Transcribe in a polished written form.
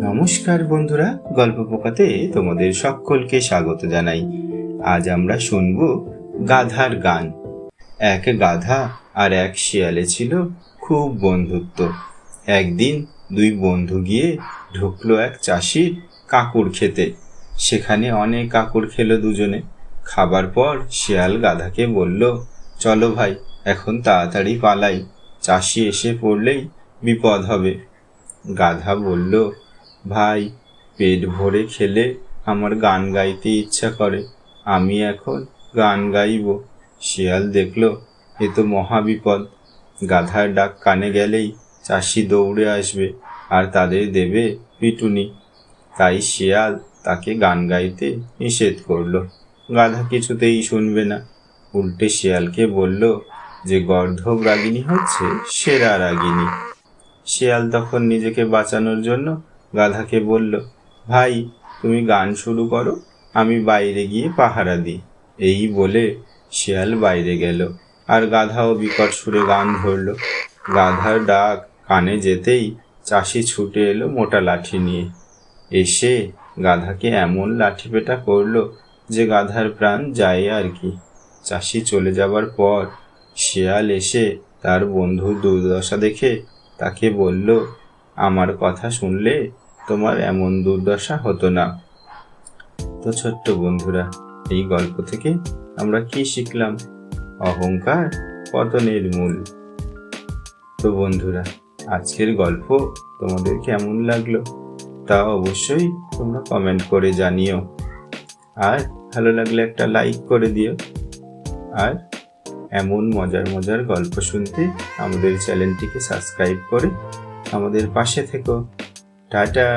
নমস্কার বন্ধুরা, গল্প পোকাতে তোমাদের সকলকে স্বাগত জানাই। আজ আমরা শুনব গাধার গান। এক গাধা আর এক শিয়ালে ছিল খুব বন্ধুত্ব। একদিন দুই বন্ধু গিয়ে ঢুকলো এক চাষির কাকুর খেতে। সেখানে অনেক কাকুর খেলো দুজনে। খাবার পর শিয়াল গাধাকে বলল, চলো ভাই, এখন তাড়াতাড়ি পালাই, চাষি এসে পড়লেই বিপদ হবে। গাধা বলল, ভাই, পেট ভরে খেলে আমার গান গাইতে ইচ্ছা করে, আমি এখন গান গাইব। শিয়াল দেখল এ তো মহাবিপদ। গাধার ডাক কানে গেলেই চাষি দৌড়ে আসবে আর তাদের দেবে পিটুনি। তাই শিয়াল তাকে গান গাইতে নিষেধ করল। গাধা কিছুতেই শুনবে না, উল্টে শিয়ালকে বলল যে গর্দভ রাগিনী হচ্ছে সেরা রাগিনী। শিয়াল তখন নিজেকে বাঁচানোর জন্য গাধাকে বলল, ভাই, তুমি গান শুরু করো, আমি বাইরে গিয়ে পাহারা দিই। এই বলে শিয়াল বাইরে গেল আর গাধাও বিকট সুরে গান ধরল। গাধার ডাক কানে যেতেই চাষি ছুটে এলো মোটা লাঠি নিয়ে। এসে গাধাকে এমন লাঠি পেটা করলো যে গাধার প্রাণ যায় আর কি। চাষি চলে যাবার পর শিয়াল এসে তার বন্ধুর দুর্দশা দেখে তাকে বলল, আমার কথা শুনলে তোমার এমন দুর্দশা হতো না। তো ছোট্ট বন্ধুরা, এই গল্প থেকে আমরা কি শিখলাম? অহংকার পতনের মূল। তো বন্ধুরা, আজকের গল্প তোমাদের কেমন লাগলো তা অবশ্যই তোমরা কমেন্ট করে জানিও। আর ভালো লাগলে একটা লাইক করে দিও। আর এমন মজার মজার গল্প শুনতে আমাদের চ্যানেলটিকে সাবস্ক্রাইব করে আমাদের পাশে থেকো। টাটা।